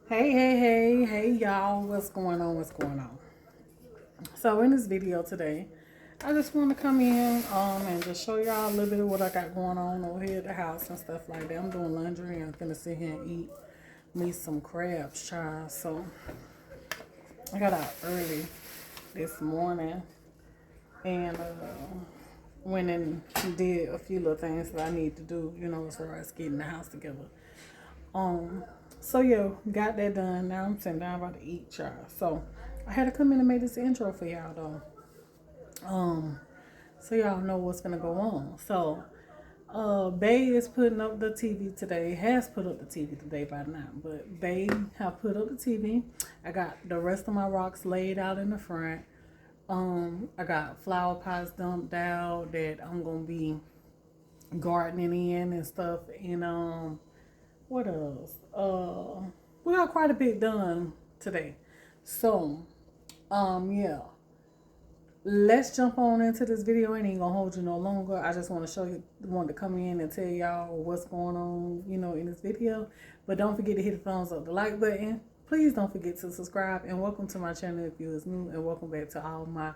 Hey, y'all, what's going on? So in this video today, I just want to come in and just show y'all a little bit of what I got going on over here at the house and stuff like that. I'm doing laundry and I'm gonna sit here and eat me some crabs, child. So I got out early this morning and went and did a few little things that I need to do, as far as getting the house together. Um, so yeah, got that done. Now I'm sitting down about to eat, y'all. So I had to come in and make this intro for y'all though. So y'all know what's gonna go on. So Bay is putting up the TV today. Has put up the TV today by now, but Bay have put up the TV. I got the rest of my rocks laid out in the front. I got flower pots dumped out that I'm gonna be gardening in and stuff. And what else? We got quite a bit done today. So, yeah. Let's jump on into this video. I ain't gonna hold you no longer. I just want to show you, want to come in and tell y'all what's going on, in this video. But don't forget to hit the thumbs up, the like button. Please don't forget to subscribe, and welcome to my channel if you is new, and welcome back to all my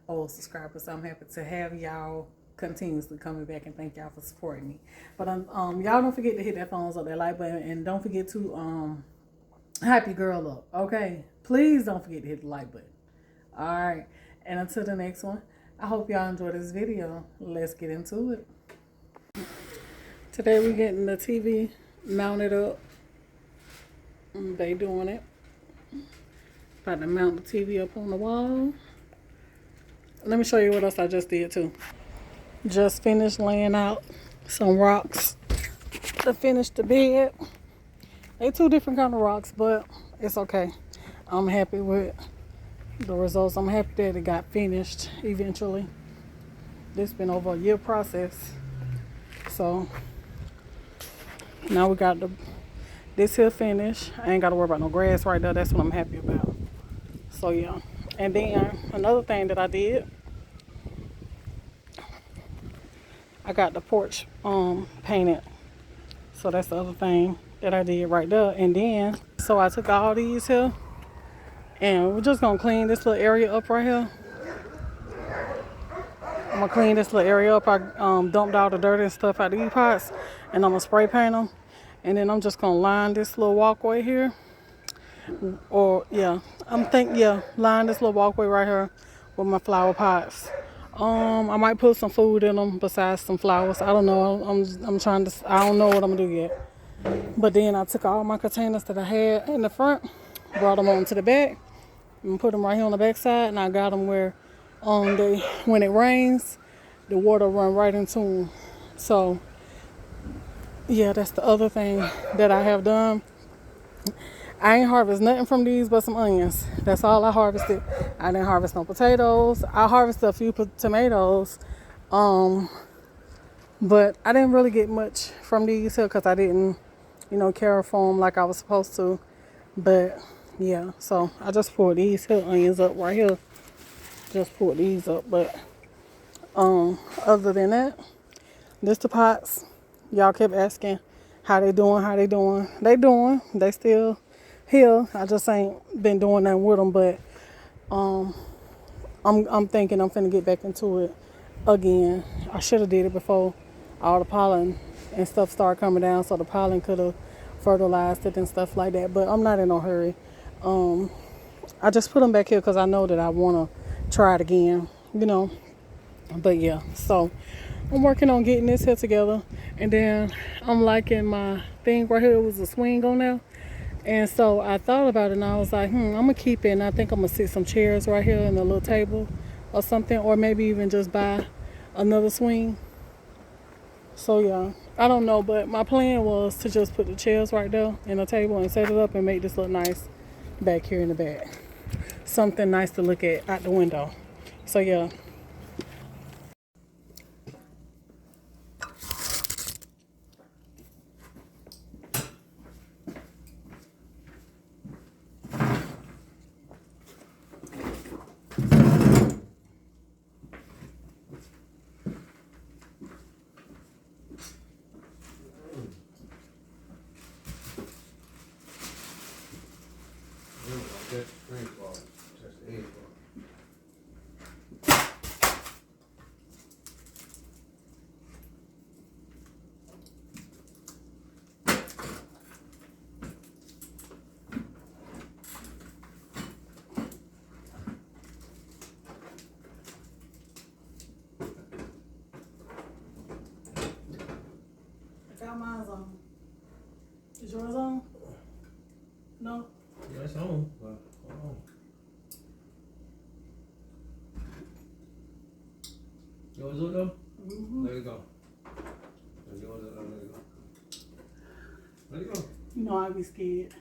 old subscribers. I'm happy to have y'all continuously coming back, and thank y'all for supporting me. But y'all don't forget to hit that thumbs up, that like button, and don't forget to hype your girl up. Okay, please don't forget to hit the like button. All right, and until the next one, I hope y'all enjoy this video. Let's get into it. Today we're getting the TV mounted up. They doing it. About to mount the TV up on the wall. Let me show you what else I just did too. Just finished laying out some rocks to finish the bed. They two different kind of rocks, but it's okay. I'm happy with the results. I'm happy that it got finished eventually. This been over a year process. So now we got this here finished. I ain't got to worry about no grass right there. That's what I'm happy about. So yeah. And then another thing that I did, I got the porch painted. So that's the other thing that I did right there. And then, so I took all these here and we're just gonna clean this little area up right here. I'm gonna clean this little area up. I dumped all the dirt and stuff out of these pots, and I'm gonna spray paint them. And then I'm just gonna line this little walkway here. Or yeah, line this little walkway right here with my flower pots. I might put some food in them besides some flowers. I don't know. I'm trying to. I don't know what I'm gonna do yet. But then I took all my containers that I had in the front, brought them on to the back, and put them right here on the back side. And I got them where when it rains, the water run right into them. So yeah, that's the other thing that I have done. I ain't harvest nothing from these but some onions. That's all I harvested. I didn't harvest no potatoes. I harvested a few tomatoes. But I didn't really get much from these here because I didn't, care for them like I was supposed to. But yeah, so I just pulled these here onions up right here. Just pulled these up. But other than that, this the pots. Y'all kept asking how they doing. They still here. I just ain't been doing nothing with them. But I'm thinking I'm finna get back into it again. I should have did it before all the pollen and stuff started coming down, so the pollen could have fertilized it and stuff like that. But I'm not in no hurry. I just put them back here because I know that I want to try it again, But yeah, so I'm working on getting this here together. And then I'm liking my thing right here. It was a swing on there. And so I thought about it and I was like, I'm going to keep it. And I think I'm going to sit some chairs right here and a little table or something. Or maybe even just buy another swing. So yeah, I don't know. But my plan was to just put the chairs right there and a table and set it up and make this look nice back here in the back. Something nice to look at out the window. So yeah. the screen part. Touch the edge part. I got mine on. Is yours on? No? Yeah, it's on. But, hold on. Yours on though? Mm-hmm. Let it go. Yours on, let it go. Let it go. You know I'd be scared.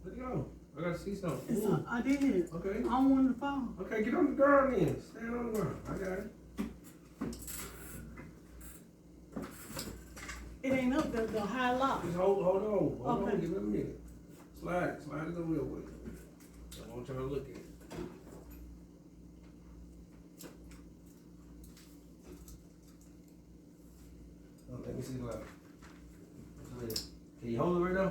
Let it go. I gotta see something. I did. Okay. I don't want it to fall. Okay, get on the ground then. Stand on the ground. I got it. It ain't up there, the high lock. Just hold on. Hold Okay. on, give it a minute. Slide it a real way. I want y'all to look at it. Oh, let me see the light. Can you hold it right now?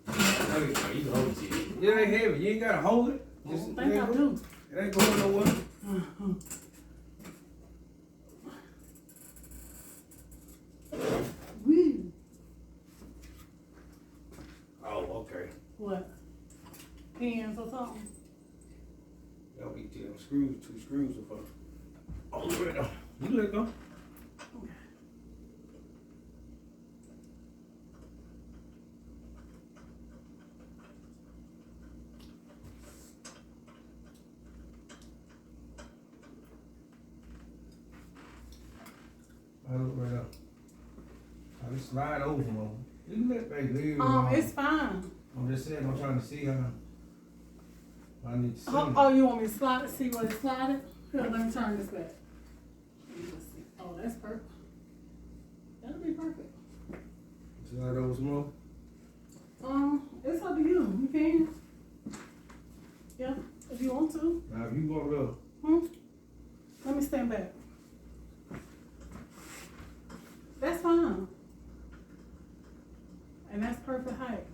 Okay, you can hold it. It ain't heavy. You ain't gotta hold it. I don't think I do. It ain't going nowhere. Uh-huh. Woo. Oh, okay. What? Pins or something? That'll be 10 screws, 2 screws or something. Oh, let it go. You let it go. Okay. I look right up. I just slide over them. You can let baby leave it It's fine. I'm just saying, I'm trying to see how I need to see. Oh, you want me to slide it? See what it's sliding? Here, let me turn this back. Let's see. Oh, that's perfect. That'll be perfect. Slide over some more. It's up to you. You can. Yeah, if you want to. Now, if you want to go. Let me stand back. That's fine. And that's perfect height.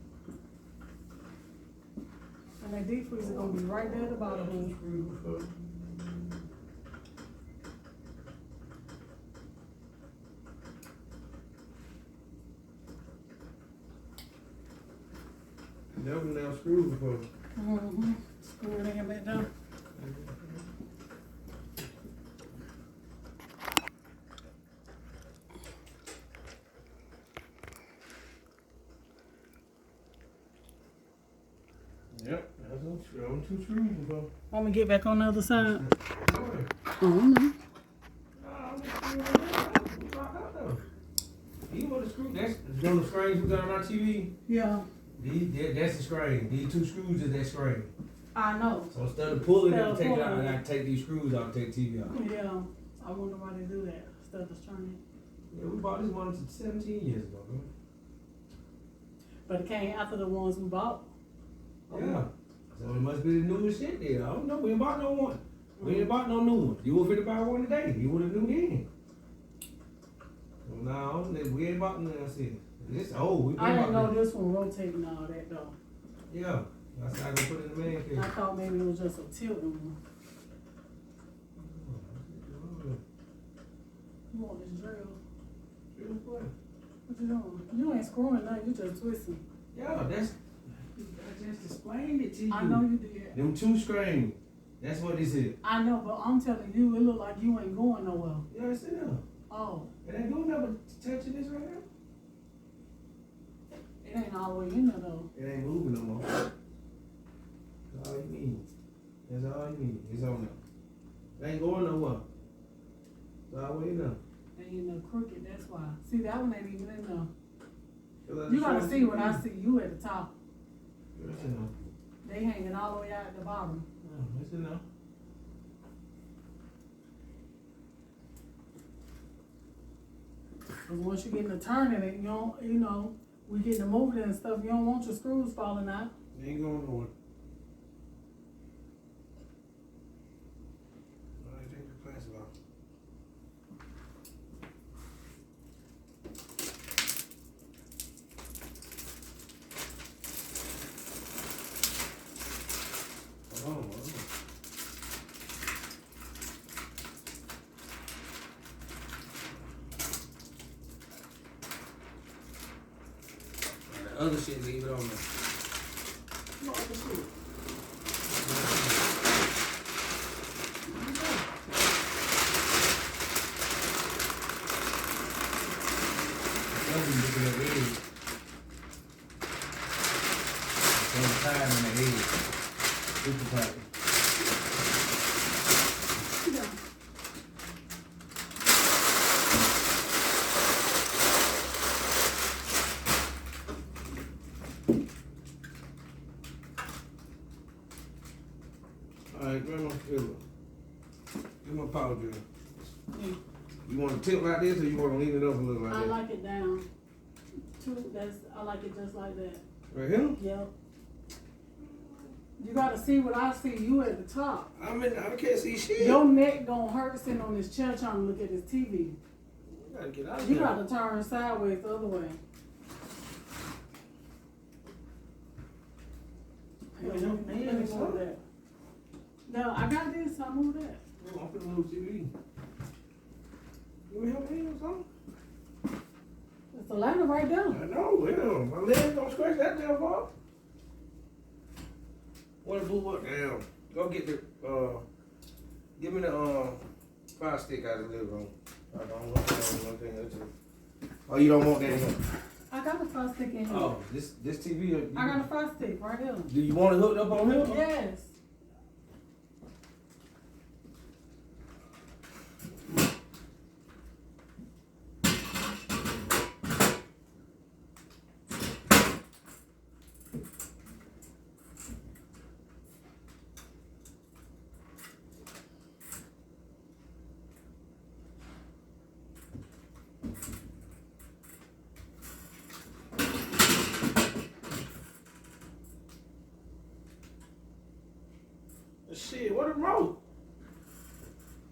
And that deep freezer gonna be right there at the bottom. Never now screws before. Screw it in back down. Yep, that's on 2 screws before. Want me to get back on the other side? Oh, no. You want the screw? That's on the screens we got on our TV. Yeah, That's the screen. These 2 screws is that screen. I know. So instead of pulling it, Instead of pulling I gotta take these screws out and take the TV out. Yeah, I wonder why they do that instead of turning. Yeah, we bought this one 17 years ago, man. But it came after the ones we bought. Yeah. So it must be the newest shit there. I don't know. We ain't bought no one. We ain't bought no new one. You were finna buy one today. You would have knew then. So now, we ain't bought none of this. This old. I didn't know this one rotating all that though. Yeah. That's how I can put it in the man cave. I thought maybe it was just a tilting one. You want this drill? What you doing? You ain't screwing nothing, you just twisting. Yeah, I just explained it to you. I know you did. Them 2 screens. That's what this is. I know, but I'm telling you, it look like you ain't going nowhere. Yeah, it's in there. Oh. It ain't doing nothing but touching this right now. It ain't all the way in there though. It ain't moving no more. That's all you need. That's all you need. It's on there. It ain't going nowhere. It's all the way in there. They ain't no crooked, that's why. See, that one ain't even in there. You You gotta see what I see. You at the top. It's in there. They hanging all the way out at the bottom. Yeah, it's in there. Cause once you get to turning it, you know, we getting to moving it and stuff. You don't want your screws falling out. It ain't going nowhere. All right, take the plastic off. other shit, leave it on there. What other shit? Don't be looking at the egg. There's time in the egg. Super tight. Alright, Grandma, give my power drill. You want to tilt like this or you want to lean it up a little like I that? like it down. I like it just like that. Right here? Yep. You gotta see what I see. You at the top. I can't see shit. Your neck gonna hurt sitting on this chair trying to look at this TV. You gotta get out of You here. gotta turn sideways the other way. Let me move that. No, I got this. I'll move that. I'm finna move TV. You want help me or something? It's a ladder right there. I know, well, my legs don't scratch that damn off. What a boo up down. Go get the give me the fire stick out of the living room. I don't want that. Oh, you don't want that in here? I got a fire stick in here. Oh, this TV. I got a fire stick right here. Do you want it hooked up on here? Yes. Shit, what a remote?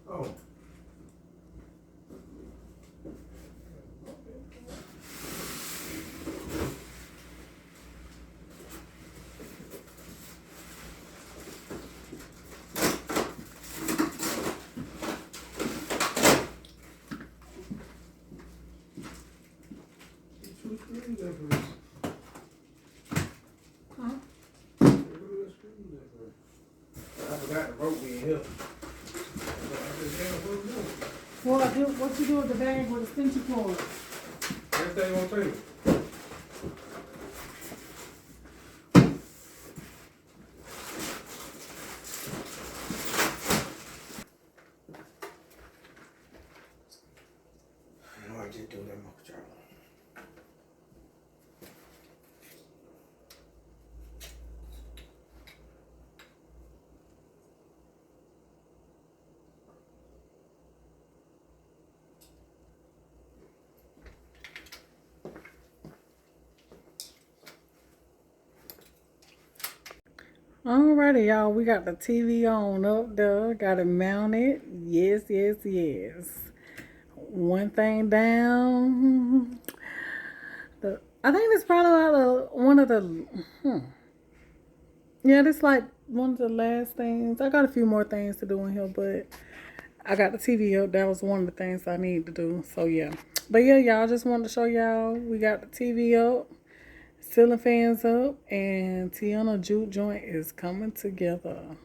Oh. Huh? I forgot the rope in here. What you do with the bag with the extension cord? Everything on table. I just do that much trouble. Alrighty, y'all. We got the TV on up there. Got it mounted. Yes, yes, yes. One thing down. I think it's probably one of the. Yeah, this like one of the last things. I got a few more things to do in here, but I got the TV up. That was one of the things I need to do. So yeah. But yeah, y'all, just wanted to show y'all. We got the TV up. Ceiling fans up, and Tiana juke joint is coming together.